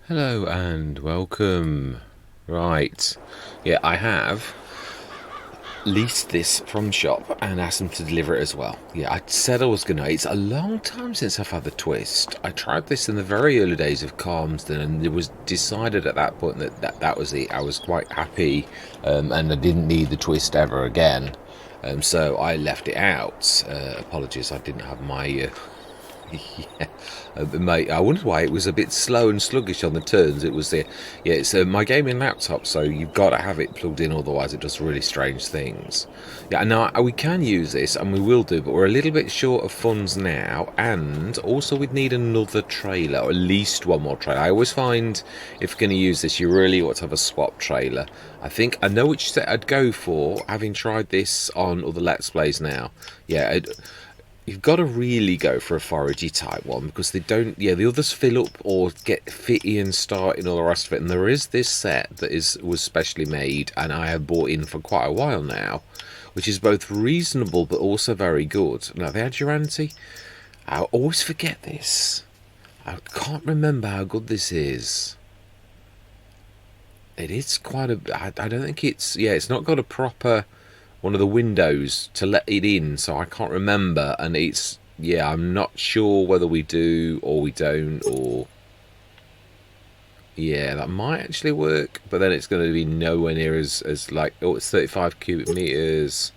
Hello and welcome. Right, yeah, I have leased this from the shop and asked them to deliver it as well. Yeah, I said I was gonna. It's a long time since I've had the twist. I tried this in the very early days of Calmsden, and it was decided at that point that was it. I was quite happy, and I didn't need the twist ever again. So I left it out. Apologies, I didn't have my yeah, mate. I wondered why it was a bit slow and sluggish on the turns. It was the yeah. It's my gaming laptop, so you've got to have it plugged in, otherwise it does really strange things. Yeah, now we can use this, and we will do, but we're a little bit short of funds now, and also we'd need another trailer, or at least one more trailer. I always find if you're going to use this, you really ought to have a swap trailer. I think I know which set I'd go for, having tried this on other Let's Plays now. Yeah. You've got to really go for a foragey type one, because they don't, yeah, the others fill up or get fitty and start and all the rest of it. And there is this set that was specially made, and I have bought in for quite a while now, which is both reasonable but also very good. Now, the Aduranti, I always forget this. I can't remember how good this is. It is quite a, I don't think it's, yeah, it's not got a proper one of the windows to let it in, so I can't remember, and it's, yeah, I'm not sure whether we do or we don't, or yeah, that might actually work, but then it's going to be nowhere near as like, oh, it's 35 cubic meters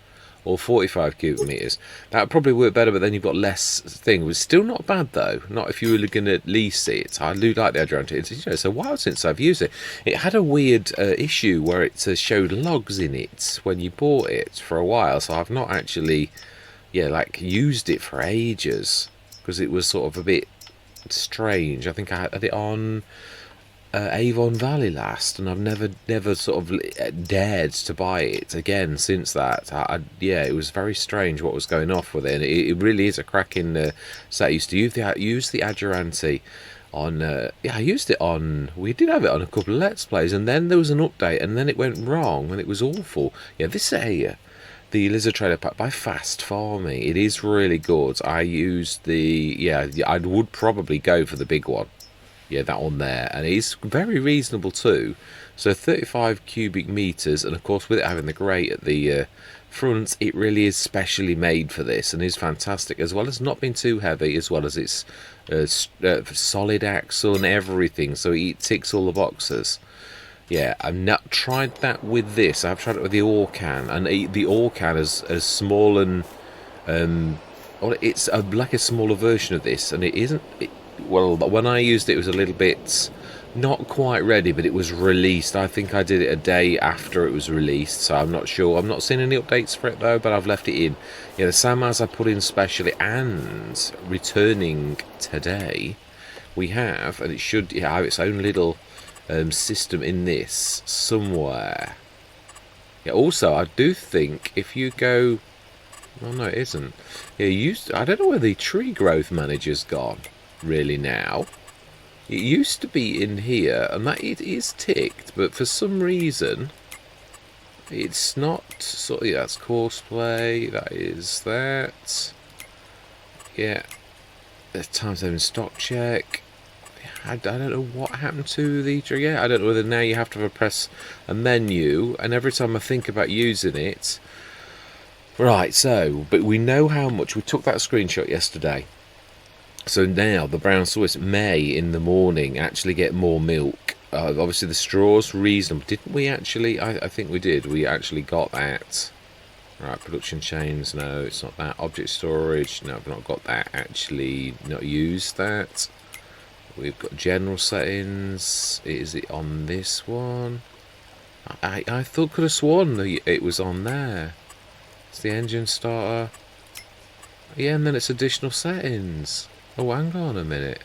or 45 cubic meters. That would probably work better, but then you've got less thing. It's still not bad though, not if you were going to lease it. I do like the Adriantic. It's a while since I've used it. It had a weird issue where it showed logs in it when you bought it for a while, so I've not actually, yeah, like used it for ages, because it was sort of a bit strange. I think I had it on Avon Valley last, and I've never sort of dared to buy it again since that. Yeah, it was very strange what was going off with it, and it really is a cracking set. I used to use the Aduranti on, yeah, I used it on, we did have it on a couple of Let's Plays, and then there was an update, and then it went wrong, and it was awful. Yeah, this here, the Lizard Trailer Pack by Fast Farming, it is really good. I used the, yeah, I would probably go for the big one. Yeah, that one there, and it's very reasonable too. So 35 cubic meters, and of course with it having the grate at the front, it really is specially made for this, and is fantastic, as well as not being too heavy, as well as it's solid axle and everything, so it ticks all the boxes. Yeah, I've not tried that with this. I've tried it with the Orcan, and the Orcan is small and well, it's like a smaller version of this, and it isn't. Well, when I used it, it was a little bit not quite ready, but it was released. I think I did it a day after it was released, so I'm not sure. I've not seen any updates for it though, but I've left it in. Yeah, the Samas I put in specially, and returning today, we have, and it should have its own little system in this somewhere. Yeah, also, I do think if you go, well, no, it isn't. Yeah, I don't know where the tree growth manager's gone really now. It used to be in here, and that it is ticked, but for some reason it's not. So yeah, that's courseplay, that is that. Yeah, there's times having stock check. I don't know what happened to the, yeah, I don't know whether now you have to press a menu, and every time I think about using it. Right, so, but we know how much, we took that screenshot yesterday. So now the brown Swiss may in the morning actually get more milk. Obviously the straw's reasonable. Didn't we actually? I think we did. We actually got that. Right, production chains, no, it's not that. Object storage, no, I've not got that. Actually, not used that. We've got general settings. Is it on this one? I thought, could have sworn it was on there. It's the engine starter. Yeah, and then it's additional settings. Oh, hang on a minute.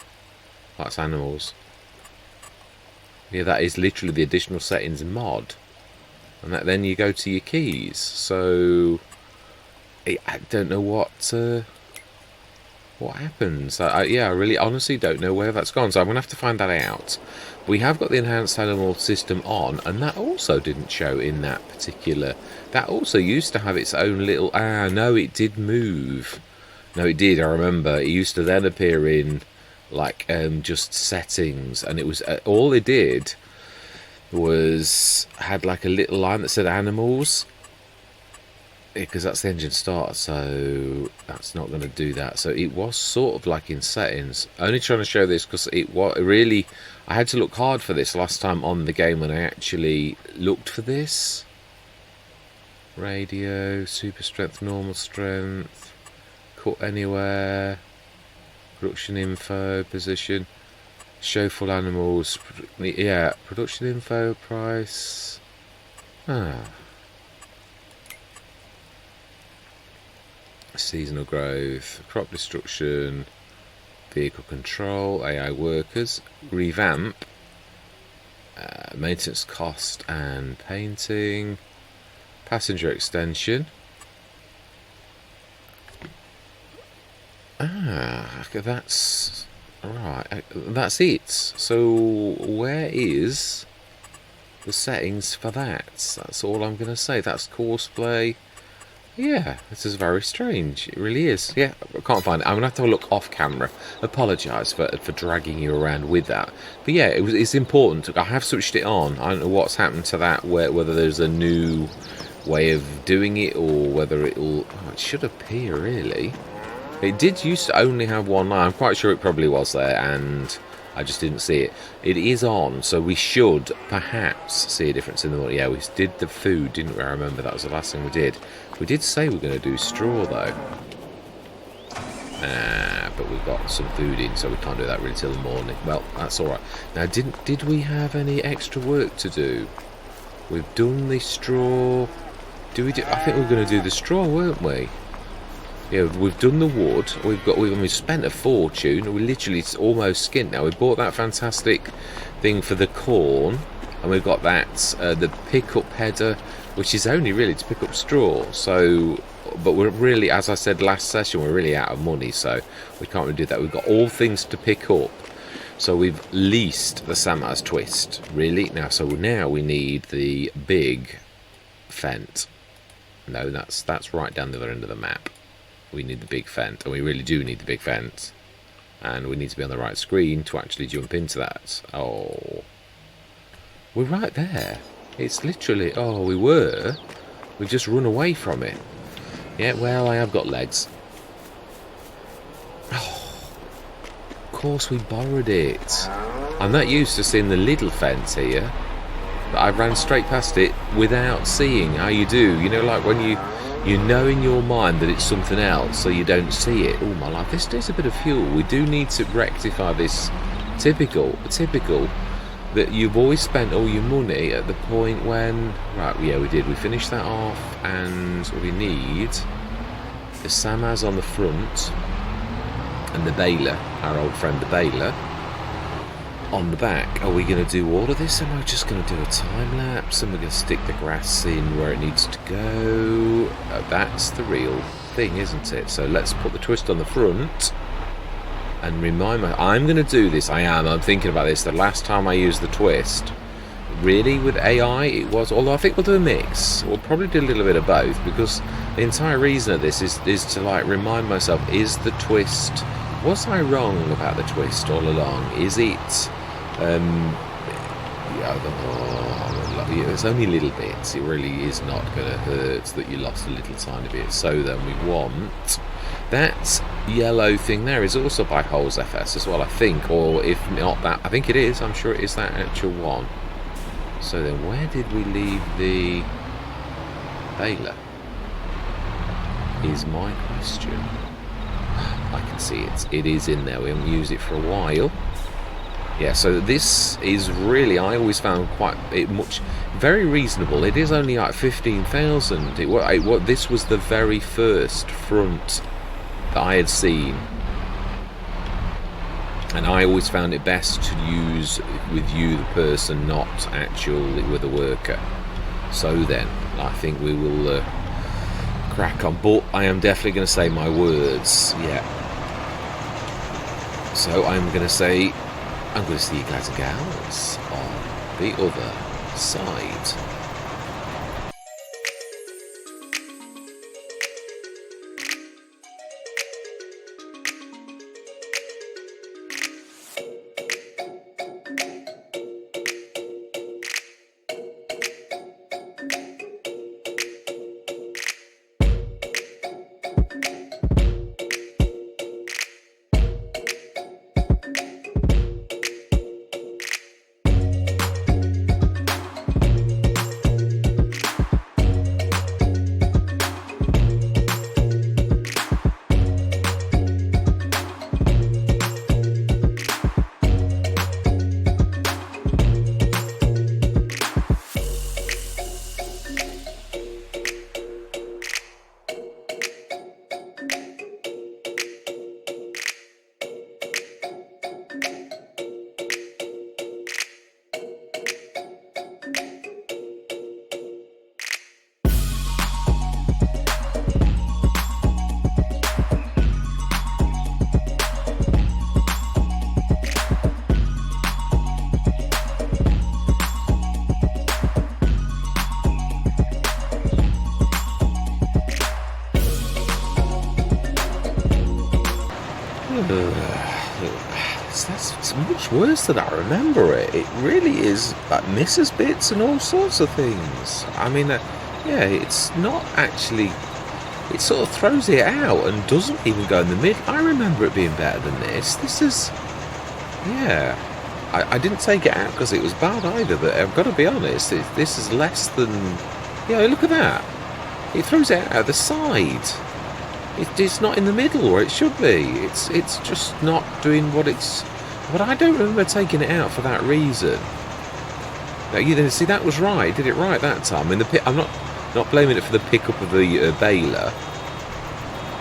That's animals. Yeah, that is literally the additional settings mod. And then you go to your keys. So I don't know what happens. Yeah, I really honestly don't know where that's gone. So I'm going to have to find that out. We have got the enhanced animal system on, and that also didn't show in that particular. That also used to have its own little. No, it did move. No, it did, I remember. It used to then appear in like just settings, and it was all they did was had like a little line that said animals, because that's the engine start, so that's not going to do that. So it was sort of like in settings. Only trying to show this because it was really, I had to look hard for this last time on the game when I actually looked for this. Radio, super strength, normal strength, cut anywhere, production info, position, show full animals, yeah, production info, price. Seasonal growth, crop destruction, vehicle control, AI workers, revamp, maintenance cost and painting, passenger extension. That's right. That's it. So where is the settings for that? That's all I'm going to say. That's courseplay. Yeah, this is very strange. It really is. Yeah, I can't find it. I'm going to have to have a look off camera. Apologise for dragging you around with that. But yeah, it's important. I have switched it on. I don't know what's happened to that, whether there's a new way of doing it or whether it'll... Oh, it should appear, really. It did used to only have one line. I'm quite sure it probably was there, and I just didn't see it. It is on, so we should perhaps see a difference in the morning. Yeah, we did the food, didn't we? I remember that was the last thing we did. We did say we were going to do straw, though. But we've got some food in, so we can't do that really till the morning. Well, that's all right. Now, did we have any extra work to do? We've done the straw. I think we were going to do the straw, weren't we? Yeah, we've done the wood. We've spent a fortune. We literally, it's almost skint now. We bought that fantastic thing for the corn, and we've got that the pickup header, which is only really to pick up straw. So, but we're really, as I said last session, we're really out of money, so we can't really do that. We've got all things to pick up. So we've leased the Samaz twist, really. So now we need the big fent. No, that's right down the other end of the map. We need the big fent, and we really do need the big fent. And we need to be on the right screen to actually jump into that. Oh. We're right there. It's literally... Oh, we've just run away from it. Yeah, well, I have got legs. Oh. Of course we borrowed it. I'm not used to seeing the little fence here. But I ran straight past it without seeing how you do. You know, like when you know in your mind that it's something else, so you don't see it. Oh my life, this needs a bit of fuel. We do need to rectify this typical that you've always spent all your money at the point when... Right, yeah, we did. We finished that off, and we need the Samaz on the front and the baler, our old friend the baler, on the back. Are we going to do all of this? Am I just going to do a time lapse and we're going to stick the grass in where it needs to go? That's the real thing, isn't it? So let's put the twist on the front and remind me. I'm going to do this. I'm thinking about this. The last time I used the twist, really with AI, it was, although I think we'll do a mix. We'll probably do a little bit of both, because the entire reason of this is to like remind myself, is the twist, was I wrong about the twist all along? Is it it's only little bits. It really is not going to hurt that you lost a little tiny bit. So then we want that yellow thing there is also by Holes FS as well, I think, or if not that, I think it is. I'm sure it is that actual one. So then where did we leave the baler is my question. I can see it. It is in there. We haven't used it for a while. Yeah, so this is really, I always found very reasonable. It is only like 15,000. This was the very first front that I had seen, and I always found it best to use with you, the person, not actually with a worker. So then, I think we will crack on. But I am definitely going to say my words. Yeah. So I'm going to say, I'm going to see you guys and gals on the other side. much worse than I remember it. It really is, like, misses bits and all sorts of things. I mean, yeah, it's not actually... It sort of throws it out and doesn't even go in the mid. I remember it being better than this. This is... Yeah. I didn't take it out because it was bad either, but I've got to be honest, this is less than... Yeah, look at that. It throws it out the side. It's not in the middle where it should be. It's just not doing what it's... But I don't remember taking it out for that reason. Now, you see, that was right. Did it right that time. In the pit, I'm not blaming it for the pickup of the baler,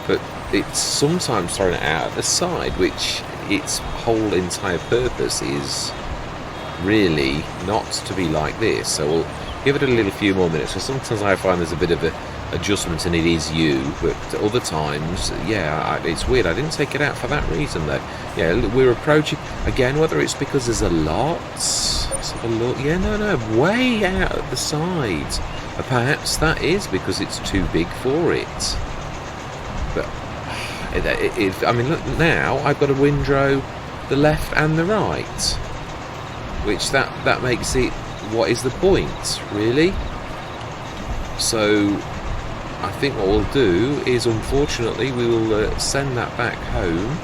but it's sometimes thrown it out at the side, which its whole entire purpose is really not to be like this. So we'll give it a little few more minutes, because sometimes I find there's a bit of a adjustment and it is you, but other times, yeah, it's weird. I didn't take it out for that reason though. Yeah, we're approaching again, whether it's because there's a lot. Let's have a look. Yeah, no, way out at the side. Perhaps that is because it's too big for it. But I mean, look, now I've got a windrow the left and the right, which that makes it, what is the point, really? So I think what we'll do is, unfortunately, we will send that back home,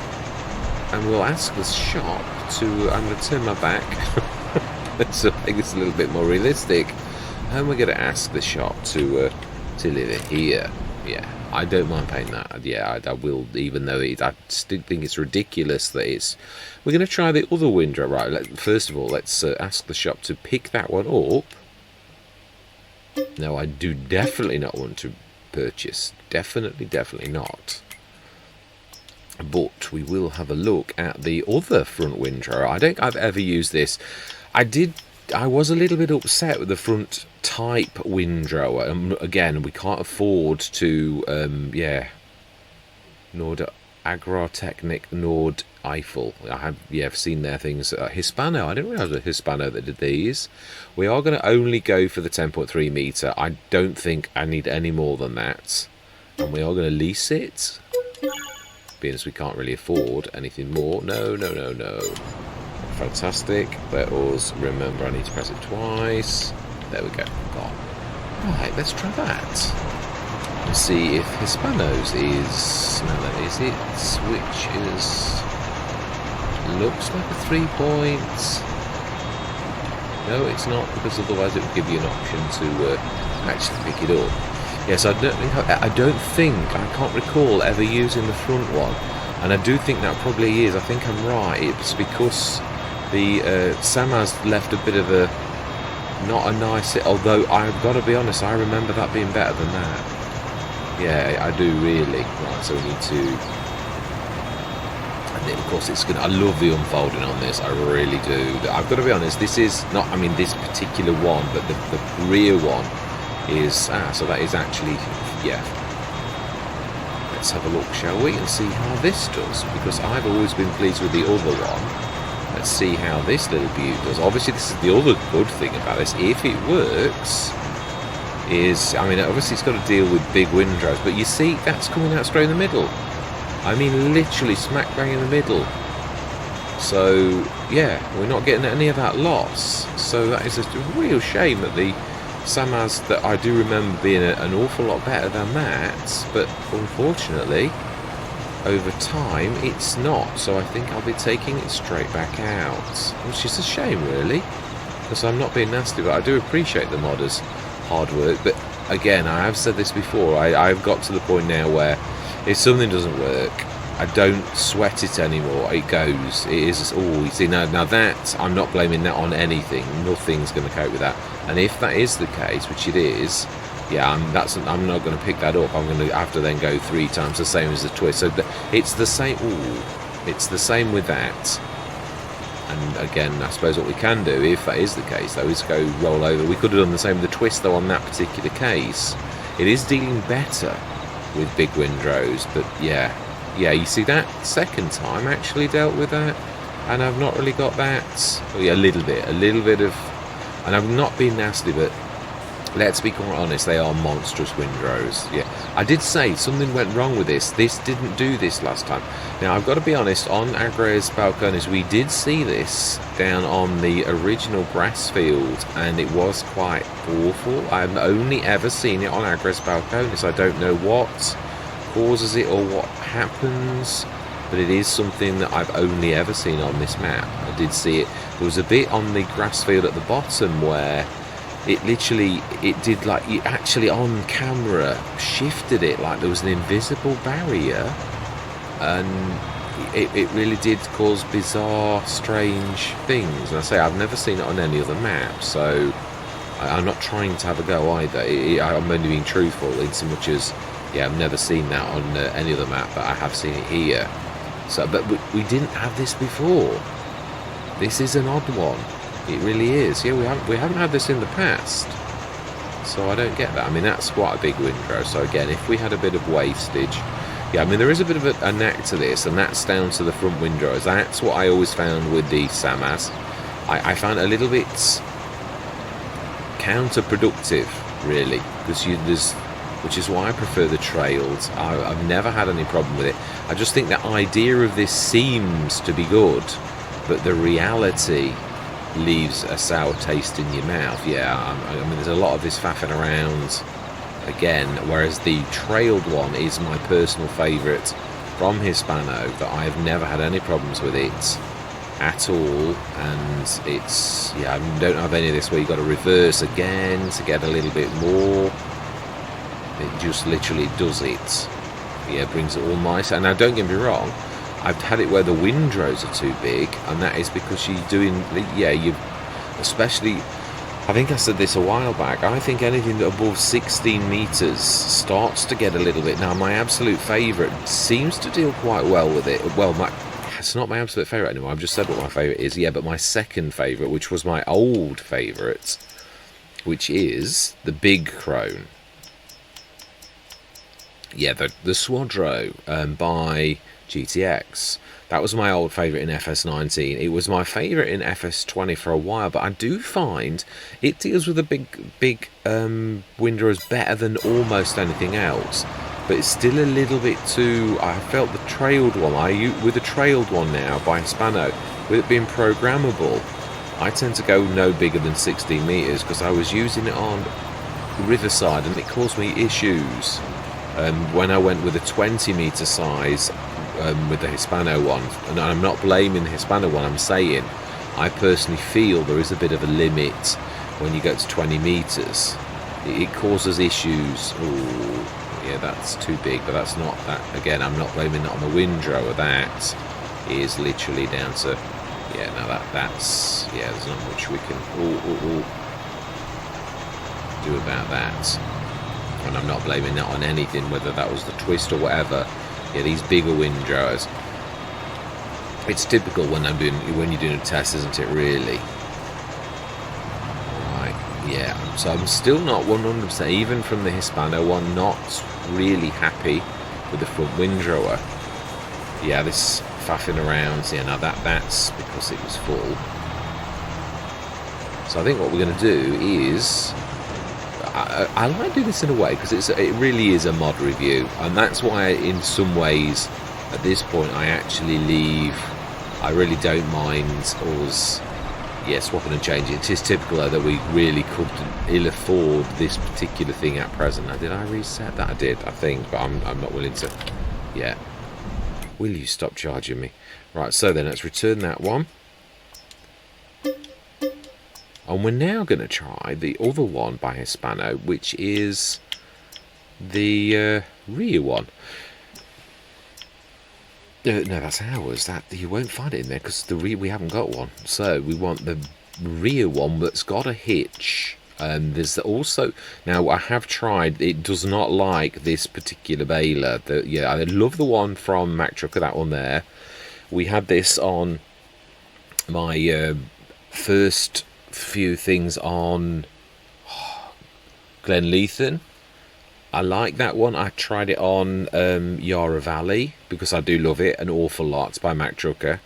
and we'll ask the shop to... I'm going to turn my back so I think it's a little bit more realistic, and we're going to ask the shop to leave it here. Yeah, I don't mind paying that. Yeah, I will, even though I still think it's ridiculous that it's... We're going to try the other windrow. Right, first of all, let's ask the shop to pick that one up. No, I do definitely not want to purchase. Definitely not. But we will have a look at the other front windrow. I don't think I've ever used this. I was a little bit upset with the front type windrow. Again, we can't afford to, Nord Agrotechnic, Nord Eiffel. I have seen their things. Hispano, I didn't realise it was Hispano that did these. We are going to only go for the 10.3 metre. I don't think I need any more than that. And we are going to lease it, being as we can't really afford anything more. No. Fantastic. Let us remember, I need to press it twice. There we go. Gone. Right, let's try that. Let's see if Hispanos is... No, that is it. Which is... Looks like a 3 point. No, it's not, because otherwise it would give you an option to actually pick it up. Yes, I don't think, I can't recall ever using the front one. And I do think that probably is. I think I'm right. It's because the Samaz left a bit of a... Not a nice... Although, I've got to be honest, I remember that being better than that. Yeah, I do really. Right, so we need to... And then, of course, it's gonna... I love the unfolding on this. I really do. I've got to be honest, this is not... I mean, this particular one, but the rear one is... so that is actually... Yeah. Let's have a look, shall we? And see how this does. Because I've always been pleased with the other one. Let's see how this little beauty does. Obviously, this is the other good thing about this. If it works, is... I mean, obviously it's got to deal with big windrows, but you see, that's coming out straight in the middle. I mean, literally smack bang in the middle. So, yeah, we're not getting any of that loss. So that is a real shame that the Samaz that I do remember being an awful lot better than that, but unfortunately... over time it's not, so I think I'll be taking it straight back out, which is a shame really, because I'm not being nasty, but I do appreciate the modders' hard work. But again, I have said this before, I've got to the point now where if something doesn't work, I don't sweat it anymore. It goes, it is, oh, you see, now that, I'm not blaming that on anything, nothing's going to cope with that. And if that is the case, which it is, yeah, I'm not going to pick that up. I'm going to have to then go 3 times the same as the twist. So it's the same. Ooh, it's the same with that. And again, I suppose what we can do, if that is the case, though, is go roll over. We could have done the same with the twist, though, on that particular case. It is dealing better with big windrows, but yeah, you see that second time actually dealt with that, and I've not really got that. Well, yeah, a little bit of, and I've not been nasty, but. let's be quite honest, they are monstrous windrows. Yeah, I did say something went wrong with this. This didn't do this last time. Now, I've got to be honest, on Agres Balconies, we did see this down on the original grass field, and it was quite awful. I've only ever seen it on Agres Balconies. I don't know what causes it or what happens, but it is something that I've only ever seen on this map. I did see it. There was a bit on the grass field at the bottom where it literally, it did like, you actually on camera shifted it like there was an invisible barrier, and it really did cause bizarre, strange things. And I say, I've never seen it on any other map, so I'm not trying to have a go either. I'm only being truthful in so much as, yeah, I've never seen that on any other map, but I have seen it here. So, but we didn't have this before. This is an odd one. It really is. Yeah, we haven't had this in the past, so I don't get that. I mean, that's quite a big windrow. So again, if we had a bit of wastage, yeah, I mean, there is a bit of a knack to this, and that's down to the front windrows. That's what I always found with the Samas. I found it a little bit counterproductive, really, because which is why I prefer the trails. I've never had any problem with it. I just think the idea of this seems to be good, but the reality leaves a sour taste in your mouth. Yeah, I mean, there's a lot of this faffing around again, whereas the trailed one is my personal favourite from Hispano, that I've never had any problems with it at all. And it's, yeah, I don't have any of this where you've got to reverse again to get a little bit more. It just literally does it. Yeah, brings it all nice. And now, don't get me wrong, I've had it where the windrows are too big, and that is because you're doing, yeah, you, especially, I think I said this a while back, I think anything above 16 metres starts to get a little bit. Now, my absolute favourite seems to deal quite well with it. Well, it's not my absolute favourite anymore. I've just said what my favourite is. Yeah, but my second favourite, which was my old favourite, which is the big crone. Yeah, the Swadro by GTX. That was my old favourite in FS19. It was my favourite in FS20 for a while, but I do find it deals with the big windrows better than almost anything else. But it's still a little bit too. I felt the trailed one. With the trailed one now by Hispano, with it being programmable, I tend to go no bigger than 16 metres because I was using it on Riverside and it caused me issues. When I went with a 20 metre size with the Hispano one, and I'm not blaming the Hispano one, I'm saying I personally feel there is a bit of a limit when you go to 20 metres. It causes issues. Ooh, yeah, that's too big, but that's not that. Again, I'm not blaming that on the windrow. That is literally down to, yeah, no, that's, yeah, there's not much we can do about that. And I'm not blaming that on anything, whether that was the twist or whatever. Yeah, these bigger windrows. It's typical when you're doing a test, isn't it? Really. Right. Yeah. So I'm still not 100%, even from the Hispano one, not really happy with the front windrower. Yeah, this faffing around. Yeah, now that's because it was full. So I think what we're going to do is, I like doing this in a way because it really is a mod review, and that's why in some ways at this point I actually leave. I really don't mind us, yeah, swapping and changing. It is typical though that we really couldn't ill afford this particular thing at present. Now, did I reset that? I did, I think, but I'm not willing to. Yeah, will you stop charging me? Right, so then let's return that one. And we're now going to try the other one by Hispano, which is the rear one. No, that's ours. That you won't find it in there because the rear, we haven't got one. So we want the rear one that's got a hitch. There's also, now I have tried. It does not like this particular baler. Yeah, I love the one from Mac Trucker. That one there. We had this on my first few things on Glenleithen. I like that one. I tried it on Yarra Valley because I do love it an awful lot. It's by Mac Trucker.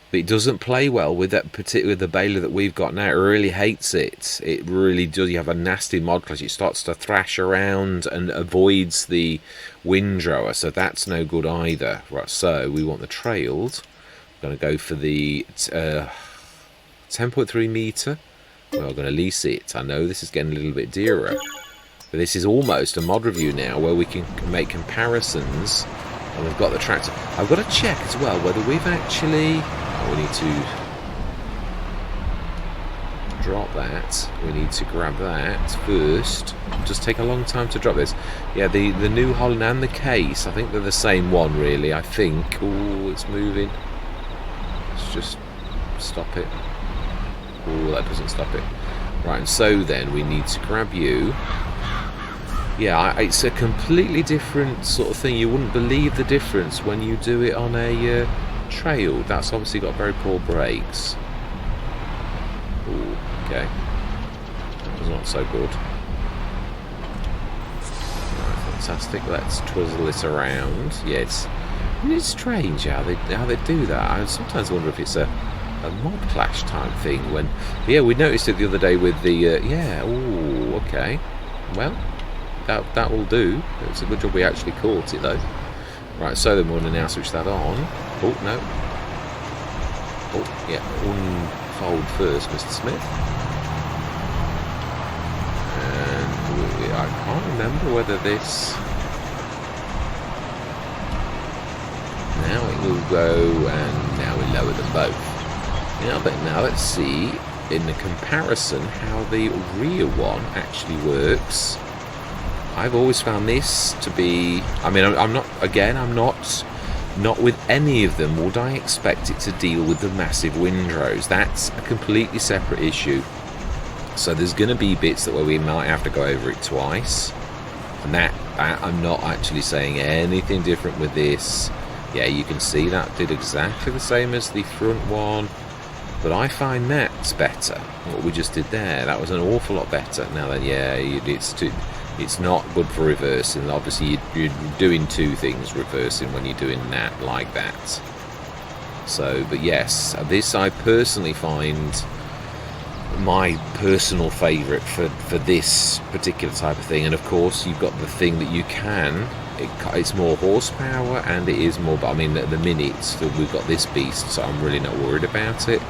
But it doesn't play well with that particular the baler that we've got now. It really hates it. It really does. You have a nasty mod clash. It starts to thrash around and avoids the windrower, so that's no good either. Right, so we want the trailed. I'm going to go for the 10.3 meter. We're going to lease it. I know this is getting a little bit dearer, but this is almost a mod review now where we can make comparisons. And we've got the tractor. I've got to check as well whether we've actually... we need to drop that. We need to grab that first. It'll just take a long time to drop this. Yeah, the New Holland and the case, I think they're the same one, really. I think. Oh, it's moving. Let's just stop it. Oh, that doesn't stop it. Right, and so then we need to grab you. Yeah, it's a completely different sort of thing. You wouldn't believe the difference when you do it on a trail. That's obviously got very poor brakes. Ooh, okay. That was not so good. Right, fantastic. Let's twizzle it around. Yeah, it's strange how they do that. I sometimes wonder if it's a mod clash type thing. When yeah, we noticed it the other day with the yeah. Ooh, okay. Well. That will do. It's a good job we actually caught it though. Right, so then we'll now switch that on. Oh, no. Oh, yeah, unfold first, Mr. Smith. And I can't remember whether this... Now it will go, and now we lower them both. Now let's see, in the comparison, how the rear one actually works. I've always found this to be... I mean, I'm not with any of them would I expect it to deal with the massive windrows. That's a completely separate issue. So there's going to be bits that where we might have to go over it twice. And that I'm not actually saying anything different with this. Yeah, you can see that did exactly the same as the front one. But I find that's better. What we just did there, that was an awful lot better. Now then, yeah, it's not good for reversing. Obviously, you're doing two things reversing when you're doing that like that. So, but yes, this I personally find my personal favourite for this particular type of thing. And of course, you've got the thing that you can. It's more horsepower and it is more. But I mean, at the minute, we've got this beast, so I'm really not worried about it.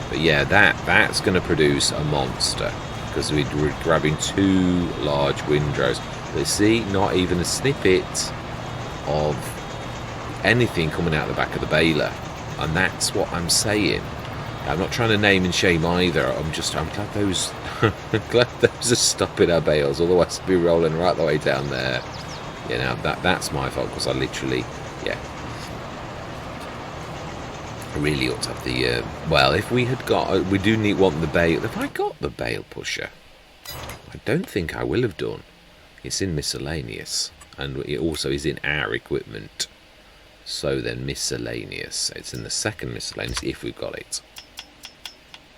But yeah, that's going to produce a monster. Because we're grabbing two large windrows. But see, not even a snippet of anything coming out the back of the baler. And that's what I'm saying. I'm not trying to name and shame either. I'm glad those are stopping our bales. Otherwise we'd be rolling right the way down there. You know, that's my fault because I literally, yeah. I really ought to have the, well, if we had got, we do want the bale. Have I got the bale pusher? I don't think I will have done. It's in miscellaneous. And it also is in our equipment. So then miscellaneous. It's in the second miscellaneous if we've got it.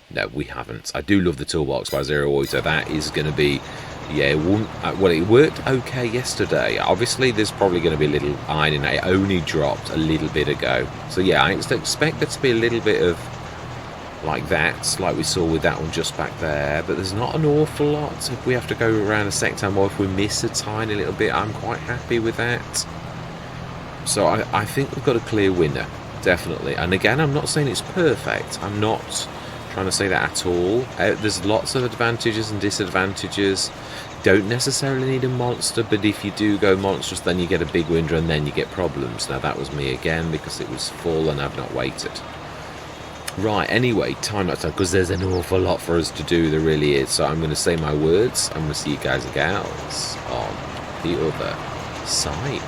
No, we haven't. I do love the toolbox by Zero Auto. That is going to be, yeah, well, it worked okay yesterday. Obviously, there's probably going to be a little ironing. It only dropped a little bit ago. So yeah, I expect there to be a little bit of like that, like we saw with that one just back there. But there's not an awful lot. If we have to go around a second time, or if we miss a tiny little bit, I'm quite happy with that. So I think we've got a clear winner, definitely. And again, I'm not saying it's perfect. I'm not trying to say that at all. There's lots of advantages and disadvantages. Don't necessarily need a monster, but if you do go monstrous, then you get a big windrow and then you get problems. Now that was me again because it was full and I've not waited. Right, anyway, time lapse time, because there's an awful lot for us to do, there really is. So I'm going to say my words. I'm going to see you guys and gals on the other side.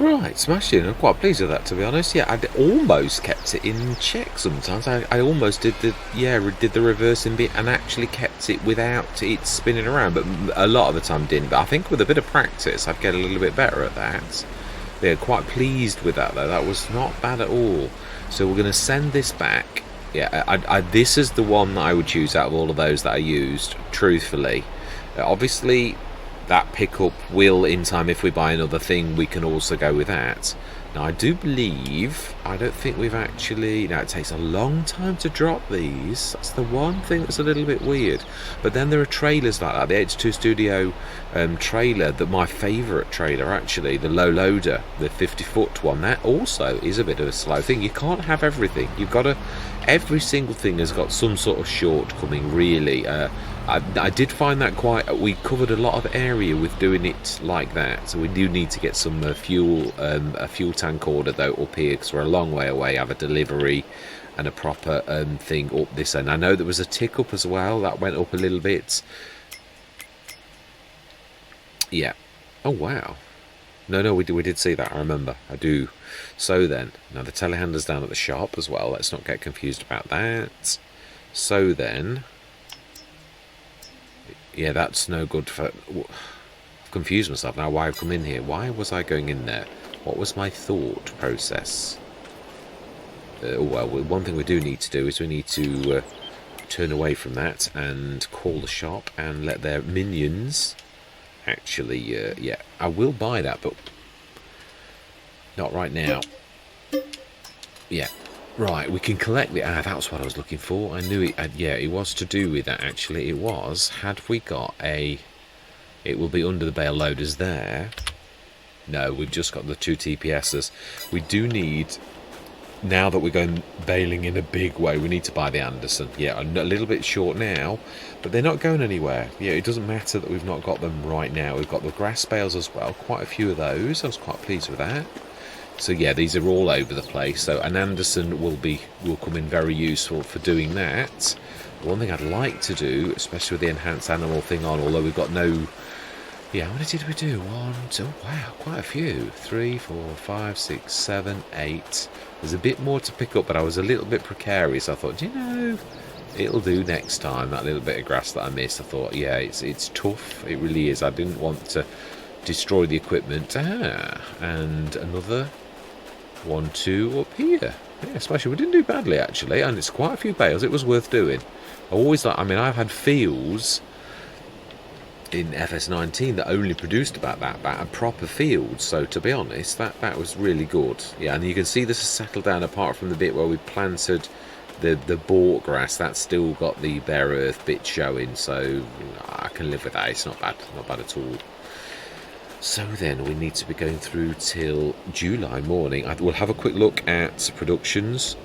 Right, smashing. I'm quite pleased with that, to be honest. Yeah, I almost kept it in check sometimes. I almost did the reversing bit and actually kept it without it spinning around, but a lot of the time didn't. But I think with a bit of practice, I'd get a little bit better at that. Yeah, quite pleased with that, though. That was not bad at all. So we're going to send this back. Yeah, this is the one that I would choose out of all of those that I used, truthfully. Obviously, that pickup will, in time, if we buy another thing, we can also go with that. Now, I do believe, I don't think we've actually, now it takes a long time to drop these. That's the one thing that's a little bit weird. But then there are trailers like that, the H2 Studio trailer, that my favourite trailer actually, the low loader, the 50-foot one, that also is a bit of a slow thing. You can't have everything. You've got to, every single thing has got some sort of shortcoming, really. I did find that we covered a lot of area with doing it like that, so we do need to get some a fuel tank order though up here, because we're a long way away. Have a delivery and a proper thing up this end. I know there was a tick up as well, that went up a little bit. Yeah. Oh wow. No, we did see that, I remember. I do. So then, now the telehandler's down at the shop as well, let's not get confused about that. So then, yeah, that's no good for... I've confused myself now why I've come in here. Why was I going in there? What was my thought process? Well, one thing we do need to do is we need to turn away from that and call the shop and let their minions... Actually, yeah, I will buy that, but not right now. Yeah. Right, we can collect the... that's what I was looking for. I knew it... yeah, it was to do with that, actually. It was. Had we got a... It will be under the bale loaders there. No, we've just got the 2 TPSs. We do need... Now that we're going baling in a big way, we need to buy the Anderson. Yeah, a little bit short now, but they're not going anywhere. Yeah, it doesn't matter that we've not got them right now. We've got the grass bales as well. Quite a few of those. I was quite pleased with that. So yeah, these are all over the place. So an Anderson will come in very useful for doing that. One thing I'd like to do, especially with the enhanced animal thing on, although we've got no... Yeah, how many did we do? 1, 2, wow, quite a few. 3, 4, 5, 6, 7, 8. There's a bit more to pick up, but I was a little bit precarious. I thought, you know, it'll do next time, that little bit of grass that I missed. I thought, yeah, it's tough. It really is. I didn't want to destroy the equipment. And another 1, 2 up here. Yeah, especially, we didn't do badly, actually, and it's quite a few bales. It was worth doing. I've had fields in FS19 that only produced about that a proper field, so to be honest, that was really good. Yeah, and you can see this has settled down, apart from the bit where we planted the bought grass. That's still got the bare earth bit showing, so I can live with that. It's not bad at all. So then we need to be going through till July morning. We'll have a quick look at productions.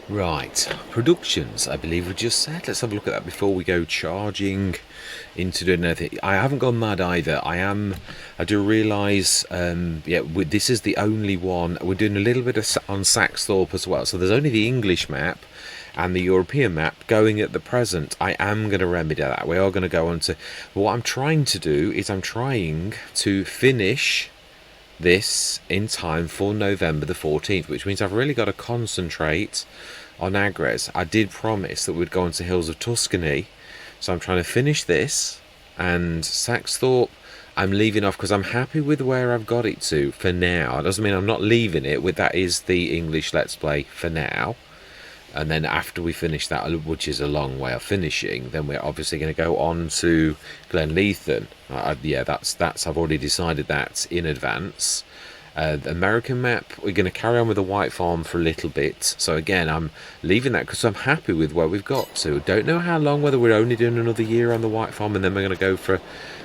Right, productions, I believe we just said. Let's have a look at that before we go charging into doing anything. I haven't gone mad either. I do realise, this is the only one. We're doing a little bit on Saxthorpe as well. So there's only the English map and the European map going at the present. I am going to remedy that. We are going to go on to... What I'm trying to do is I'm trying to finish this in time for November the 14th, which means I've really got to concentrate on Agres. I did promise that we'd go into Hills of Tuscany, so I'm trying to finish this, and Saxthorpe I'm leaving off because I'm happy with where I've got it to for now. It doesn't mean I'm not leaving it. That is the English Let's Play for now. And then after we finish that, which is a long way of finishing, then we're obviously going to go on to Glenleithen. I've already decided that in advance. The American map, we're going to carry on with the White Farm for a little bit. So again, I'm leaving that because I'm happy with where we've got to. Don't know how long, whether we're only doing another year on the White Farm and then we're going to go for...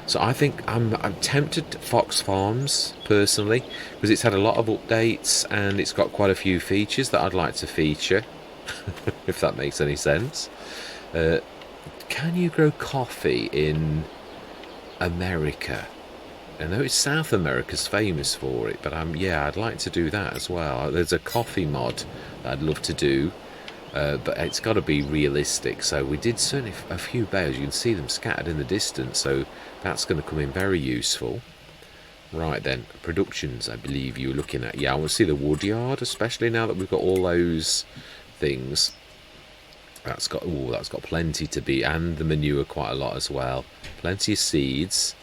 So I think I'm tempted to Fox Farms, personally, because it's had a lot of updates and it's got quite a few features that I'd like to feature. If that makes any sense. Can you grow coffee in America? I know it's South America's famous for it, but I'd like to do that as well. There's a coffee mod that I'd love to do, but it's got to be realistic. So we did certainly a few bales. You can see them scattered in the distance, so that's going to come in very useful. Right then, productions, I believe you were looking at. Yeah, I want to see the wood yard, especially now that we've got all those things. That's got plenty to be, and the manure quite a lot as well. Plenty of seeds.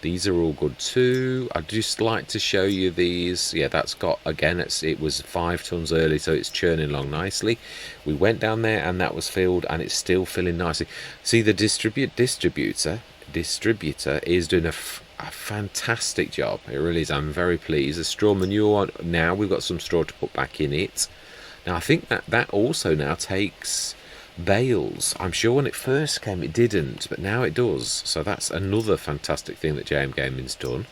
These are all good too. I'd just like to show you these. Yeah, that's got, again, it was 5 tons early, so it's churning along nicely. We went down there and that was filled, and it's still filling nicely. See, the distributor is doing a fantastic job. It really is. I'm very pleased. The straw manure, now we've got some straw to put back in it. Now I think that also now takes bales. I'm sure when it first came it didn't, but now it does. So that's another fantastic thing that JM Gaming's done.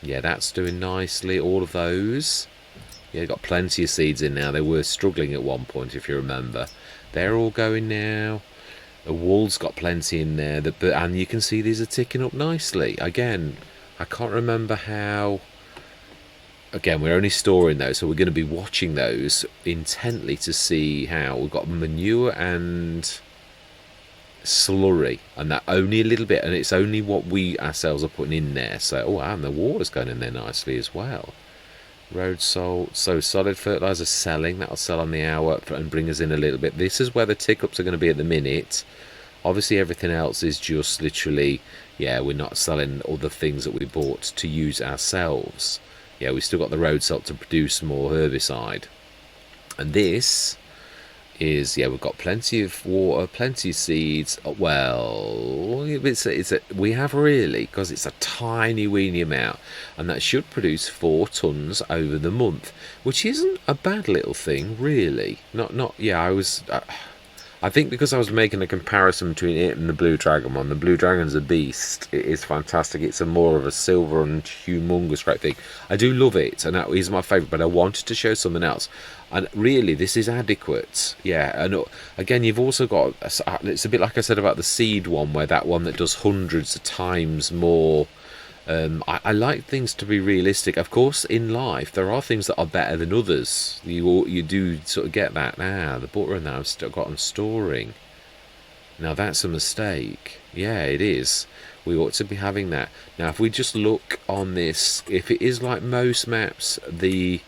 Yeah, that's doing nicely. All of those. Yeah, got plenty of seeds in now. They were struggling at one point, if you remember. They're all going now. The wool's got plenty in there, and you can see these are ticking up nicely. Again, I can't remember how. Again, we're only storing those, so we're going to be watching those intently to see how. We've got manure and slurry, and that only a little bit, and it's only what we ourselves are putting in there. So, oh, and the water's going in there nicely as well. Road salt, so solid fertiliser selling, that'll sell on the hour and bring us in a little bit. This is where the tick-ups are going to be at the minute. Obviously everything else is just literally, yeah, we're not selling other things that we bought to use ourselves. Yeah, we still got the road salt to produce more herbicide. And this is, yeah, we've got plenty of water, plenty of seeds. Well, we have really, because it's a tiny weeny amount, and that should produce 4 tons over the month, which isn't a bad little thing, really. Yeah, I think because I was making a comparison between it and the Blue Dragon one. The Blue Dragon's a beast. It is fantastic. It's more of a silver and humongous great thing. I do love it, and that is my favourite, but I wanted to show something else. And really, this is adequate. Yeah, and again, you've also got, it's a bit like I said about the seed one, where that one that does hundreds of times more. I like things to be realistic. Of course, in life, there are things that are better than others. You do sort of get that. The butter and that I've still got on storing. Now, that's a mistake. Yeah, it is. We ought to be having that. Now, if we just look on this, if it is like most maps, the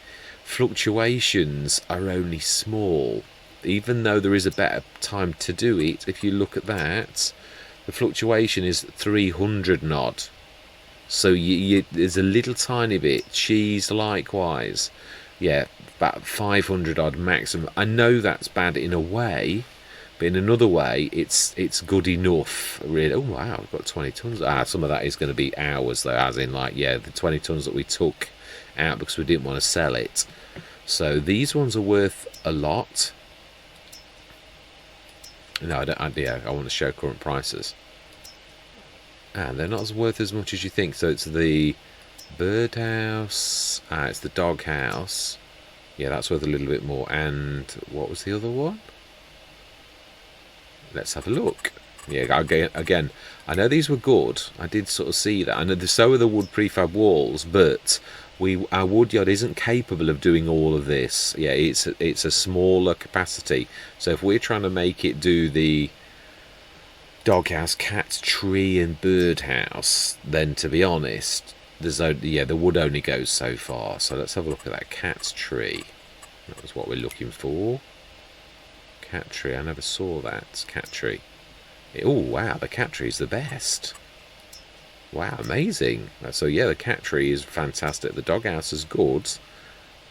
fluctuations are only small. Even though there is a better time to do it, if you look at that, the fluctuation is 300 and odd. So there's a little tiny bit. Cheese likewise. Yeah, about 500 odd maximum. I know that's bad in a way, but in another way, it's good enough. Really. Oh wow, we've got 20 tons. Some of that is going to be ours though, as in like, yeah, the 20 tons that we took out because we didn't want to sell it. So these ones are worth a lot. No, I want to show current prices. And they're not as worth as much as you think. So it's the birdhouse. It's the doghouse. Yeah, that's worth a little bit more. And what was the other one? Let's have a look. Yeah, again, I know these were good. I did sort of see that. I know so are the wood prefab walls, but our woodyard isn't capable of doing all of this. Yeah, it's a smaller capacity. So if we're trying to make it do the doghouse, cat, tree and birdhouse, then to be honest, the wood only goes so far. So let's have a look at that cat tree. That was what we're looking for. Cat tree, I never saw that. Cat tree. Oh wow, the cat tree is the best. Wow, amazing. So yeah, the cat tree is fantastic. The doghouse is good,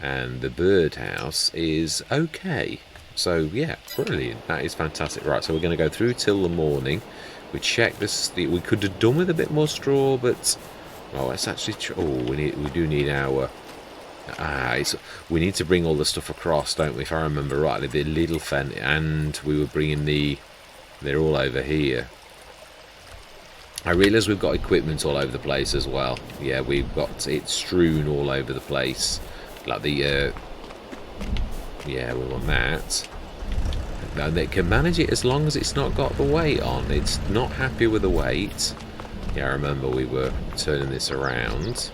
and the birdhouse is okay. So yeah, brilliant. That is fantastic. Right, so we're going to go through till the morning. We check this. We could have done with a bit more straw, but it's actually. We do need our. We need to bring all the stuff across, don't we? If I remember rightly, the little fen, and we were bringing they're all over here. I realise we've got equipment all over the place as well. Yeah, we've got it strewn all over the place, like the. Yeah, we want that. Now they can manage it as long as it's not got the weight on. It's not happy with the weight. Yeah, I remember we were turning this around.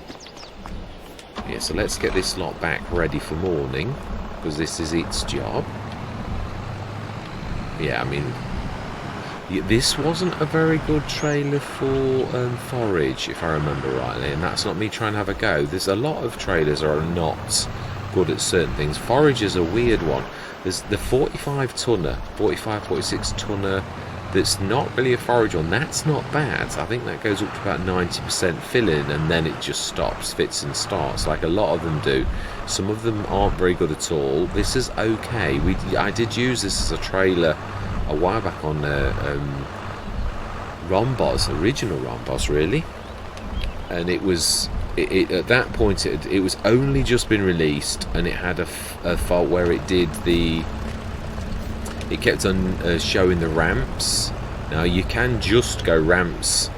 Yeah, so let's get this lot back ready for morning, because this is its job. Yeah, I mean, Yeah, this wasn't a very good trailer for forage, if I remember rightly, and that's not me trying to have a go. There's a lot of trailers are not good at certain things. Forage is a weird one. There's the 45 tonner, 45, 46 tonner that's not really a forage one. That's not bad. I think that goes up to about 90% filling, and then it just stops, fits and starts, like a lot of them do. Some of them aren't very good at all. This is okay. I did use this as a trailer a while back on Rhombos, original Rhombos really, and it was at that point it was only just been released, and it had a fault where it kept on showing the ramps. Now you can just go ramps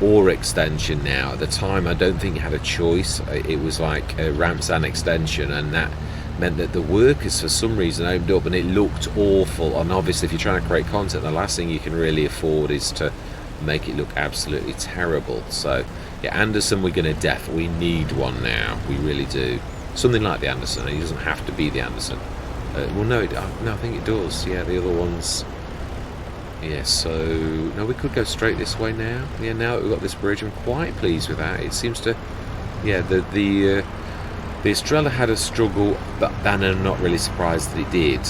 or extension now. At the time I don't think you had a choice. It was like ramps and extension, and that meant that the workers for some reason opened up and it looked awful. And obviously if you're trying to create content, the last thing you can really afford is to make it look absolutely terrible. So yeah, Anderson, we're going to we need one now, we really do. Something like the Anderson. It doesn't have to be the Anderson. Well no, I think it does. Yeah, the other ones. Yeah, so no, we could go straight this way now. Yeah, now that we've got this bridge, I'm quite pleased with that. It seems to, yeah, the Estrella had a struggle, but then I'm not really surprised that it did.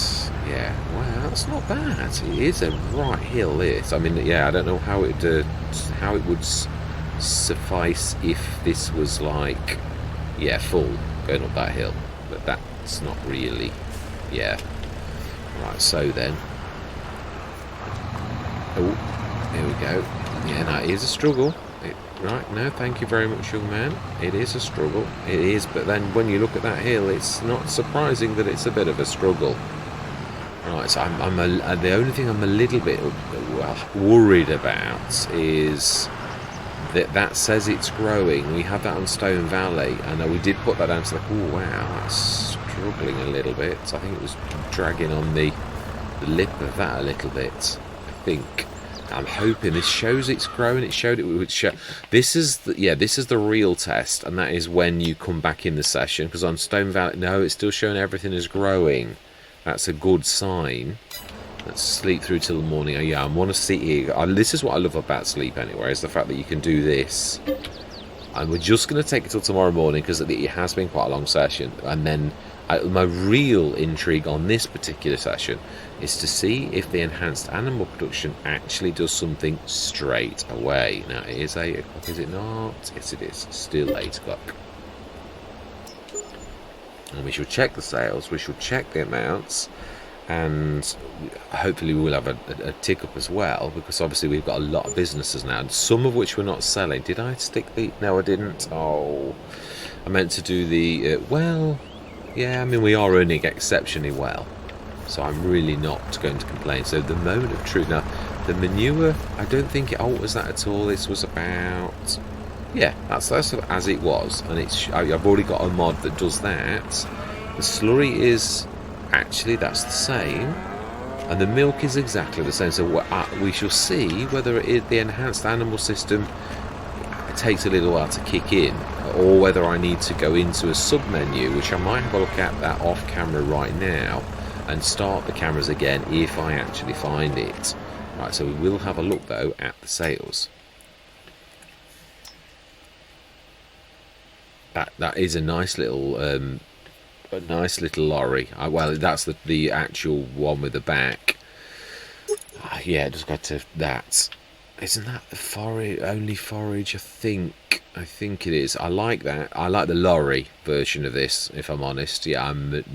Yeah, wow, that's not bad. It is a right hill, this. I mean, yeah, I don't know how it would suffice if this was like, yeah, full going up that hill, but that's not really. Yeah. Right, so then. Oh, here we go. Yeah, no, it is a struggle. Right, no, thank you very much, young man. It is a struggle. It is, but then when you look at that hill, it's not surprising that it's a bit of a struggle. Right, so the only thing I'm a little bit worried about is that says it's growing. We have that on Stone Valley, and we did put that down to like, oh wow, that's struggling a little bit. So I think it was dragging on the lip of that a little bit, I think. I'm hoping this shows it's growing. It showed it would show. This is the real test, and that is when you come back in the session, because on Stone Valley, no, it's still showing everything is growing. That's a good sign. Let's sleep through till the morning. Oh yeah, I want to see here. This is what I love about sleep anyway, is the fact that you can do this. And we're just going to take it till tomorrow morning, because it has been quite a long session. And then my real intrigue on this particular session is to see if the enhanced animal production actually does something straight away. Now, it is 8 o'clock, is it not? Yes, it is. Still 8 o'clock. And we shall check the sales, we shall check the amounts, and hopefully we will have a tick up as well, because obviously we've got a lot of businesses now, some of which we're not selling. Did I stick the... No, I didn't. Oh, I meant to do the... well, yeah, I mean, we are earning exceptionally well, so I'm really not going to complain. So the moment of truth. Now, the manure, I don't think it alters that at all. This was about... yeah, that's as it was, and I've already got a mod that does that. The slurry is... actually, that's the same, and the milk is exactly the same. So we shall see whether the enhanced animal system takes a little while to kick in, or whether I need to go into a sub-menu, which I might have a look at that off camera right now, and start the cameras again if I actually find it. Right, so we will have a look though at the sales. That is a nice little lorry. Well, that's the actual one with the back. Yeah, just got to that. Isn't that the only forage? I think it is. I like that. I like the lorry version of this, if I'm honest. Yeah,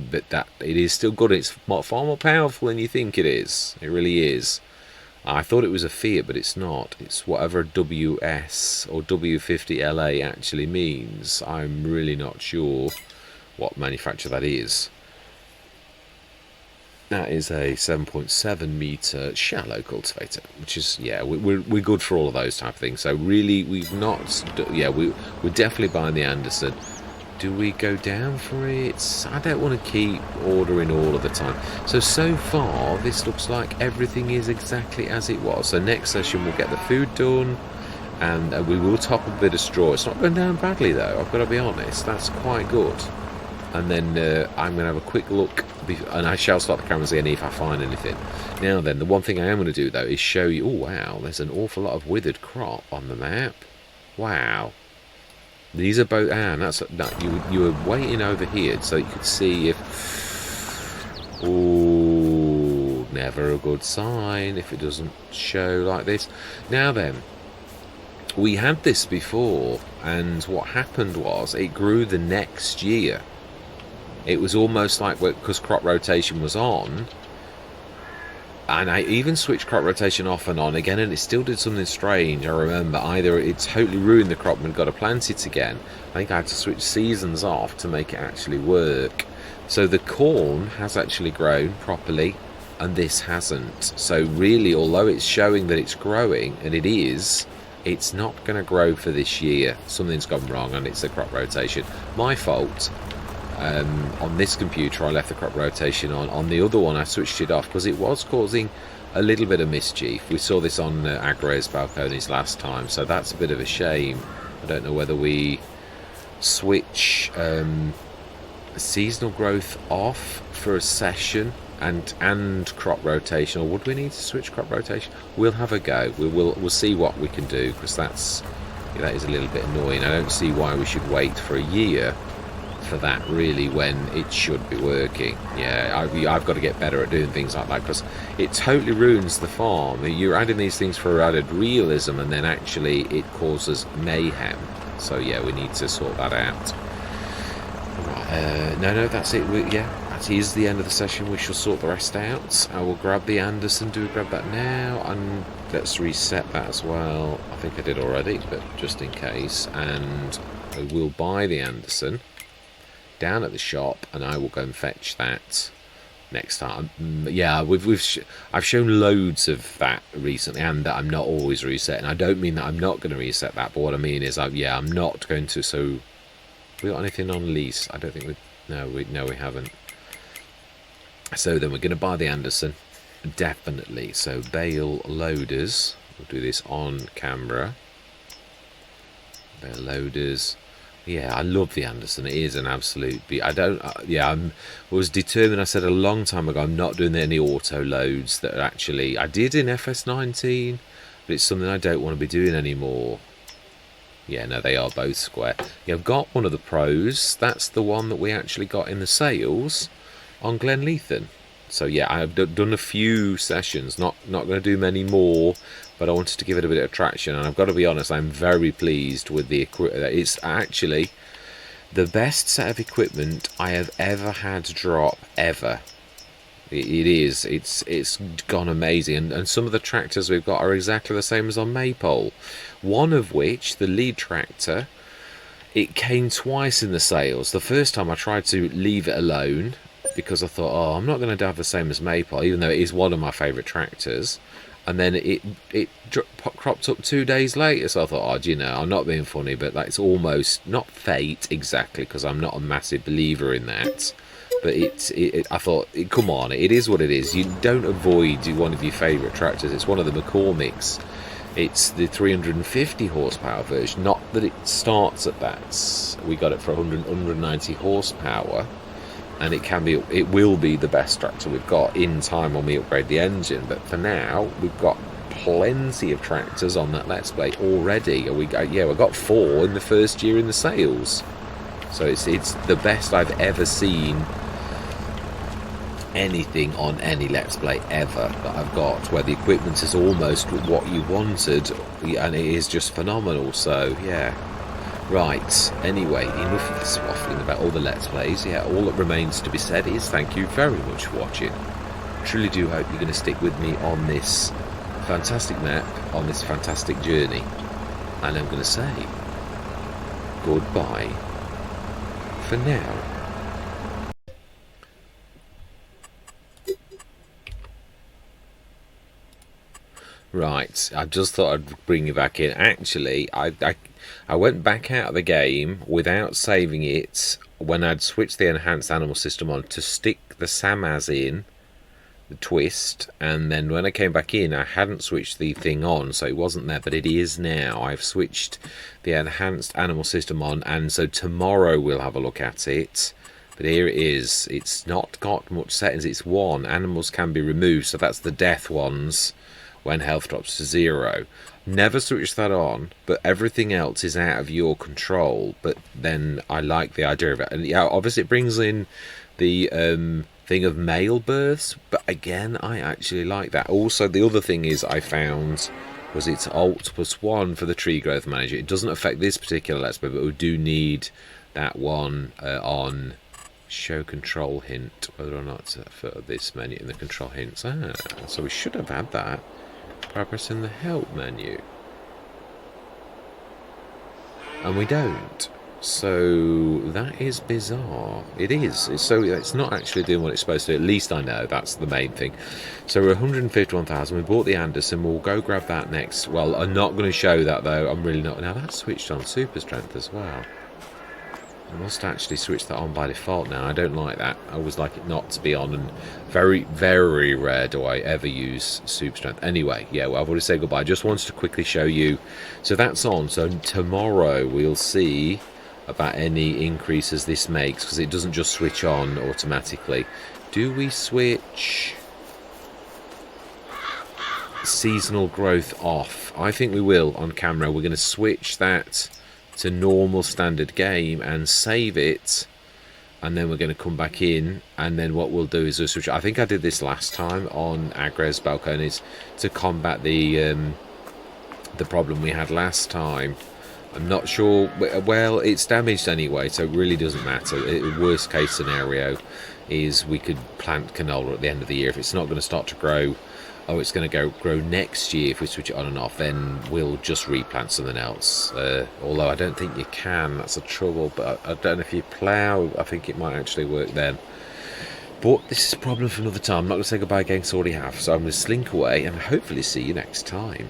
but that it is still good. It's far more powerful than you think it is. It really is. I thought it was a Fiat, but it's not. It's whatever WS or W50LA actually means. I'm really not sure what manufacturer that is. That is a 7.7 meter shallow cultivator, which is, yeah, we're good for all of those type of things. So really, we've not, yeah, we're definitely buying the Anderson. Do we go down for it? I don't want to keep ordering all of the time. So far, this looks like everything is exactly as it was. So next session, we'll get the food done, and we will top a bit of straw. It's not going down badly, though, I've got to be honest. That's quite good. and then I'm going to have a quick look, and I shall stop the cameras again if I find anything. Now then, the one thing I am going to do though is show you. Oh wow, there's an awful lot of withered crop on the map. Wow. These are both, and that's no, you were waiting over here so you could see if. Oh, never a good sign if it doesn't show like this. Now then, we had this before, and what happened was it grew the next year. It was almost like, because crop rotation was on, and I even switched crop rotation off and on again, and it still did something strange. I remember either it totally ruined the crop and got to plant it again. I think I had to switch seasons off to make it actually work. So the corn has actually grown properly, and this hasn't. So really, although it's showing that it's growing, and it is, it's not going to grow for this year. Something's gone wrong, and it's the crop rotation. My fault. On this computer I left the crop rotation on the other one I switched it off because it was causing a little bit of mischief. We saw this on Agres Balconies last time, so that's a bit of a shame. I don't know whether we switch seasonal growth off for a session and crop rotation, or would we need to switch crop rotation? We'll have a go. We'll see what we can do, because that is a little bit annoying. I don't see why we should wait for a year for that really when it should be working. Yeah, I've got to get better at doing things like that, because it totally ruins the farm. You're adding these things for added realism, and then actually it causes mayhem. So yeah, we need to sort that out. Right, no, that's it. That is the end of the session. We shall sort the rest out. I will grab the Anderson. Do we grab that now? And let's reset that as well. I think I did already, but just in case. And I will buy the Anderson down at the shop, and I will go and fetch that next time. Yeah, I've shown loads of that recently, and that I'm not always resetting. I don't mean that I'm not going to reset that, but what I mean is, I'm not going to. So, we got anything on lease? I don't think we. No, we haven't. So then we're going to buy the Anderson, definitely. So bale loaders. We'll do this on camera. Bale loaders. Yeah, I love the Anderson. It is an absolute I was determined. I said a long time ago I'm not doing any auto loads that are actually. I did in FS19, but it's something I don't want to be doing anymore. Yeah, no, they are both square. Yeah, I've got one of the pros. That's the one that we actually got in the sales on Glenleithan. So yeah, I've done a few sessions. Not going to do many more, but I wanted to give it a bit of traction, and I've got to be honest, I'm very pleased with the equipment. It's actually the best set of equipment I have ever had drop ever. It is. It's gone amazing, and some of the tractors we've got are exactly the same as on Maypole. One of which, the lead tractor, it came twice in the sales. The first time I tried to leave it alone because I thought, oh, I'm not going to have the same as Maypole, even though it is one of my favourite tractors. And then it cropped up 2 days later, so I thought, oh, I'm not being funny, but that's almost not fate exactly, because I'm not a massive believer in that. But I thought, come on, it is what it is. You don't avoid one of your favourite tractors. It's one of the McCormick's. It's the 350 horsepower version. Not that it starts at that. We got it for 190 horsepower. And it will be the best tractor we've got in time when we upgrade the engine. But for now, we've got plenty of tractors on that Let's Play already. We've got 4 in the first year in the sales. So it's the best I've ever seen anything on any Let's Play ever that I've got, where the equipment is almost what you wanted, and it is just phenomenal. So yeah. Right, anyway, enough of this waffling about all the Let's Plays. Yeah, all that remains to be said is thank you very much for watching. Truly do hope you're going to stick with me on this fantastic map, on this fantastic journey. And I'm going to say goodbye for now. Right, I just thought I'd bring you back in. Actually, I went back out of the game without saving it when I'd switched the enhanced animal system on to stick the Samaz in, the twist, and then when I came back in I hadn't switched the thing on, so it wasn't there, but it is now. I've switched the enhanced animal system on, and so tomorrow we'll have a look at it. But here it is. It's not got much settings. It's 1. Animals can be removed, so that's the death ones when health drops to 0. Never switch that on, but everything else is out of your control. But then I like the idea of it. And yeah, obviously it brings in the thing of male births, but again, I actually like that. Also, the other thing is I found was it's Alt +1 for the tree growth manager. It doesn't affect this particular Let's Play, but we do need that one on show control hint, whether or not to for this menu in the control hints. So we should have had that by pressing the help menu, and we don't. So that is bizarre. It is. So it's not actually doing what it's supposed to do. At least I know that's the main thing. So we're 151,000. We bought the Anderson. We'll go grab that next. Well, I'm not going to show that though. I'm really not. Now that's switched on super strength as well. I must actually switch that on by default now. I don't like that. I always like it not to be on, and very, very rare do I ever use super strength. Anyway, yeah, well, I've already said goodbye. I just wanted to quickly show you. So that's on. So tomorrow we'll see about any increases this makes, because it doesn't just switch on automatically. Do we switch seasonal growth off? I think we will on camera. We're going to switch that to normal standard game and save it, and then we're going to come back in, and then what we'll do is we'll switch. I think I did this last time on Agres Balconies to combat the problem we had last time. I'm not sure. Well, it's damaged anyway, so it really doesn't matter. Worst case scenario is we could plant canola at the end of the year. If it's not going to start to grow, it's going to grow next year. If we switch it on and off, then we'll just replant something else. Although I don't think you can. That's a trouble. But I don't know if you plough. I think it might actually work then. But this is a problem for another time. I'm not going to say goodbye again, because I already have. So I'm going to slink away and hopefully see you next time.